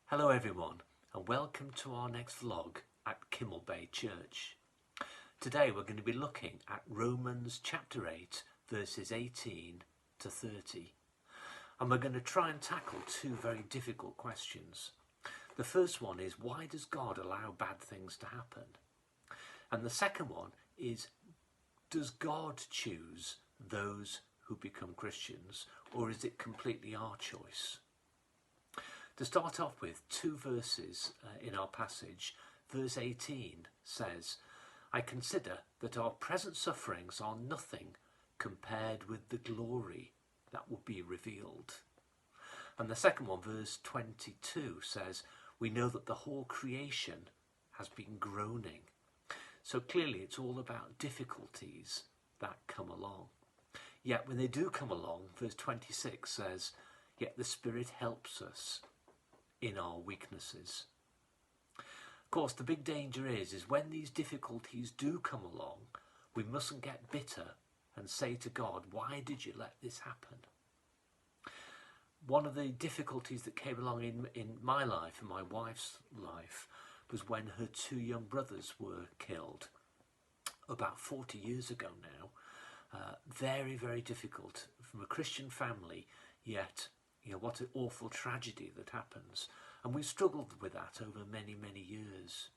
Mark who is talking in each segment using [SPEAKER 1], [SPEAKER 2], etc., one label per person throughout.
[SPEAKER 1] Hello everyone and welcome to our next vlog at Kimmel Bay Church. Today we're going to be looking at Romans chapter 8 verses 18 to 30 and we're going to try and tackle two very difficult questions. The first one is, why does God allow bad things to happen? And the second one is, does God choose those who become Christians, or is it completely our choice? To start off with, two verses in our passage. Verse 18 says, I consider that our present sufferings are nothing compared with the glory that will be revealed. And the second one, verse 22, says, we know that the whole creation has been groaning. So clearly it's all about difficulties that come along. Yet when they do come along, verse 26 says, yet the Spirit helps us in our weaknesses. Of course, the big danger is when these difficulties do come along, we mustn't get bitter and say to God, why did you let this happen? One of the difficulties that came along in my life and my wife's life was when her two young brothers were killed about 40 years ago now. Very, very difficult from a Christian family, yet what an awful tragedy that happens. And we've struggled with that over many, many years.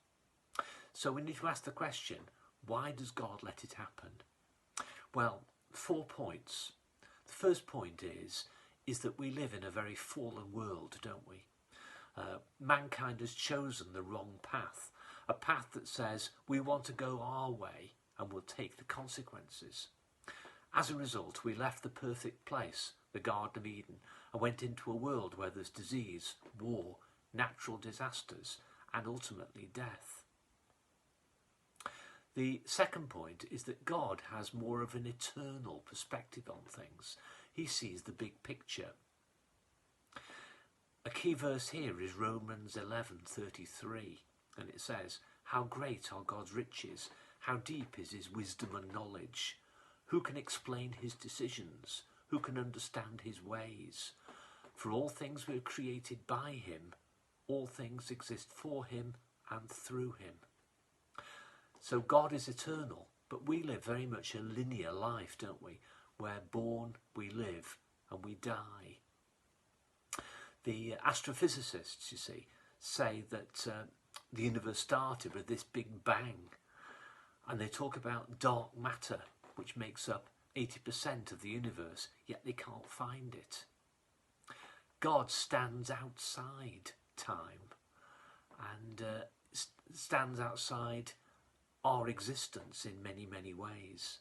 [SPEAKER 1] So we need to ask the question, why does God let it happen? Well, 4 points. The first point is that we live in a very fallen world, don't we? Mankind has chosen the wrong path, a path that says we want to go our way and we'll take the consequences. As a result, we left the perfect place, the Garden of Eden, and went into a world where there's disease, war, natural disasters, and ultimately death. The second point is that God has more of an eternal perspective on things. He sees the big picture. A key verse here is Romans 11:33, and it says, how great are God's riches, how deep is his wisdom and knowledge. Who can explain his decisions? Who can understand his ways? For all things were created by him, all things exist for him and through him. So God is eternal, but we live very much a linear life, don't we? We're born, we live, and we die. The astrophysicists, you see, say that the universe started with this big bang, and they talk about dark matter, which makes up 80% of the universe, yet they can't find it. God stands outside time and stands outside our existence in many, many ways.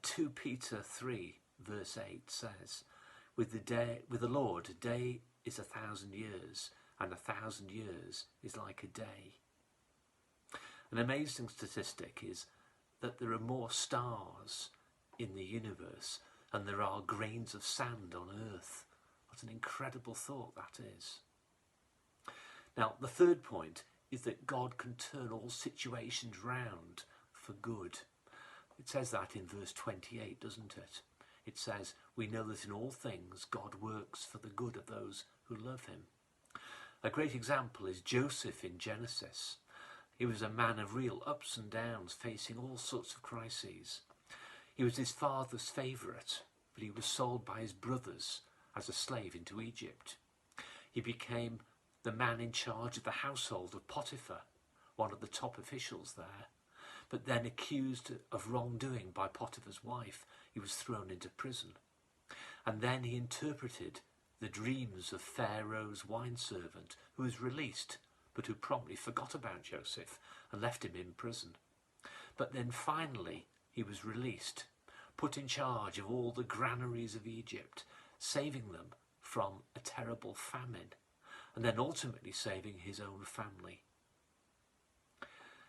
[SPEAKER 1] 2 Peter 3 verse 8 says, with the Lord, a day is 1,000 years, and 1,000 years is like a day. An amazing statistic is that there are more stars in the universe than there are grains of sand on Earth. What an incredible thought that is. Now, the third point is that God can turn all situations round for good. It says that in verse 28, doesn't it? It says, we know that in all things God works for the good of those who love him. A great example is Joseph in Genesis. He was a man of real ups and downs, facing all sorts of crises. He was his father's favourite, but he was sold by his brothers as a slave into Egypt. He became the man in charge of the household of Potiphar, one of the top officials there. But then, accused of wrongdoing by Potiphar's wife, he was thrown into prison. And then he interpreted the dreams of Pharaoh's wine servant, who was released, but who promptly forgot about Joseph and left him in prison. But then finally he was released, put in charge of all the granaries of Egypt, saving them from a terrible famine, and then ultimately saving his own family.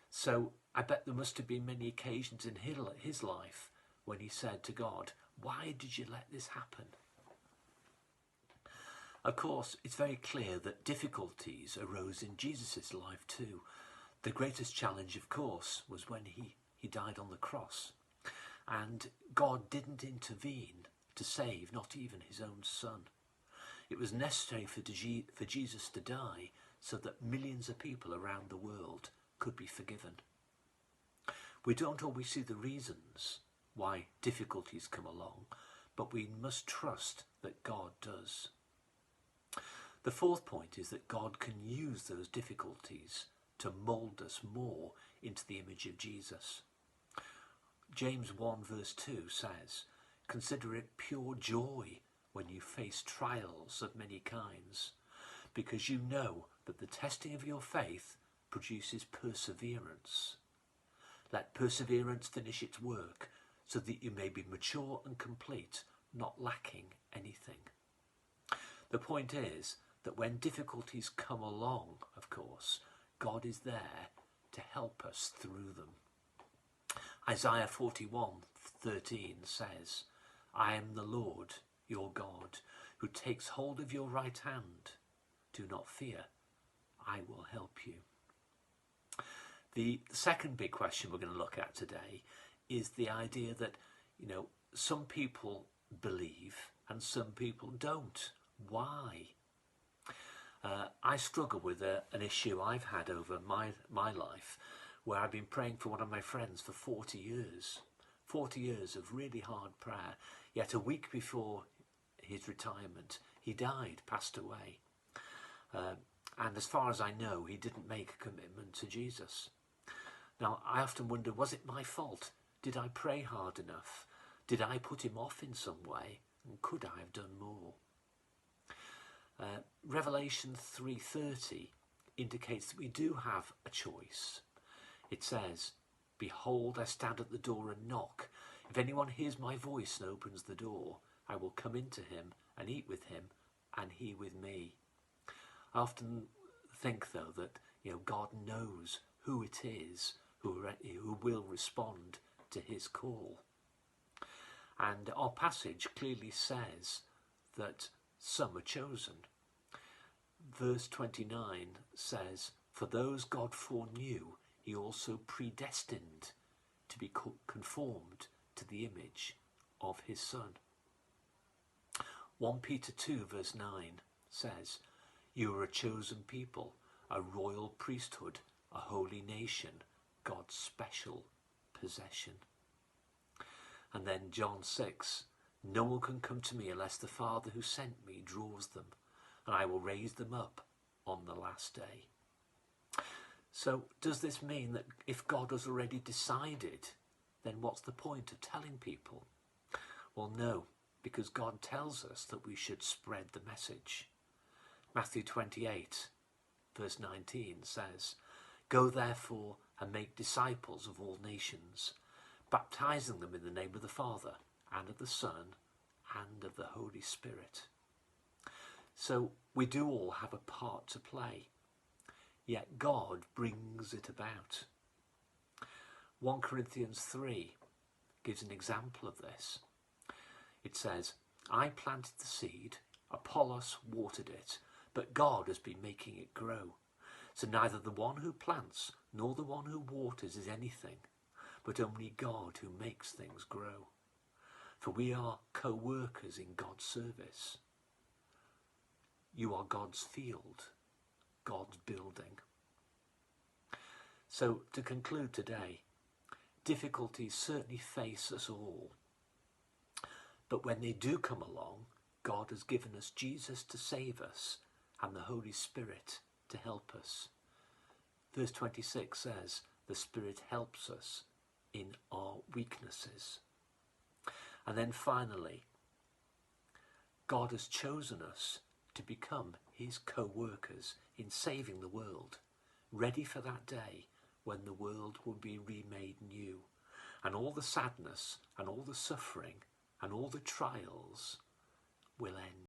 [SPEAKER 1] So I bet there must have been many occasions in his life when he said to God, why did you let this happen? Of course, it's very clear that difficulties arose in Jesus' life too. The greatest challenge, of course, was when he died on the cross. And God didn't intervene to save not even his own son. It was necessary for Jesus to die so that millions of people around the world could be forgiven. We don't always see the reasons why difficulties come along, but we must trust that God does. The fourth point is that God can use those difficulties to mould us more into the image of Jesus. James 1 verse 2 says, "Consider it pure joy when you face trials of many kinds, because you know that the testing of your faith produces perseverance. Let perseverance finish its work, so that you may be mature and complete, not lacking anything." The point is that when difficulties come along, of course, God is there to help us through them. Isaiah 41:13 says, "I am the Lord, your God, who takes hold of your right hand. Do not fear, I will help you." The second big question we're going to look at today is the idea that, some people believe and some people don't. Why? I struggle with an issue I've had over my life, where I've been praying for one of my friends for 40 years. 40 years of really hard prayer. Yet a week before his retirement, he died, passed away. And as far as I know, he didn't make a commitment to Jesus. Now, I often wonder, was it my fault? Did I pray hard enough? Did I put him off in some way? And could I have done more? Revelation 3:30 indicates that we do have a choice. It says, "Behold, I stand at the door and knock. If anyone hears my voice and opens the door, I will come into him and eat with him, and he with me." I often think, though, that God knows who it is who will respond to his call. And our passage clearly says that some are chosen. Verse 29 says, "For those God foreknew, he also predestined to be conformed to the image of his Son." 1 Peter 2 verse 9 says, "You are a chosen people, a royal priesthood, a holy nation, God's special possession." And then John 6, "No one can come to me unless the Father who sent me draws them, and I will raise them up on the last day." So does this mean that if God has already decided, then what's the point of telling people? Well, no, because God tells us that we should spread the message. Matthew 28 verse 19 says, "Go therefore and make disciples of all nations, baptizing them in the name of the Father and of the Son and of the Holy Spirit." So we do all have a part to play, yet God brings it about. 1 Corinthians 3 gives an example of this. It says, "I planted the seed, Apollos watered it, but God has been making it grow. So neither the one who plants nor the one who waters is anything, but only God who makes things grow. For we are co-workers in God's service. You are God's field, God's building." So to conclude today, difficulties certainly face us all. But when they do come along, God has given us Jesus to save us and the Holy Spirit to help us. Verse 26 says, "The Spirit helps us in our weaknesses." And then finally, God has chosen us to become his co-workers in saving the world, ready for that day when the world will be remade new, and all the sadness and all the suffering and all the trials will end.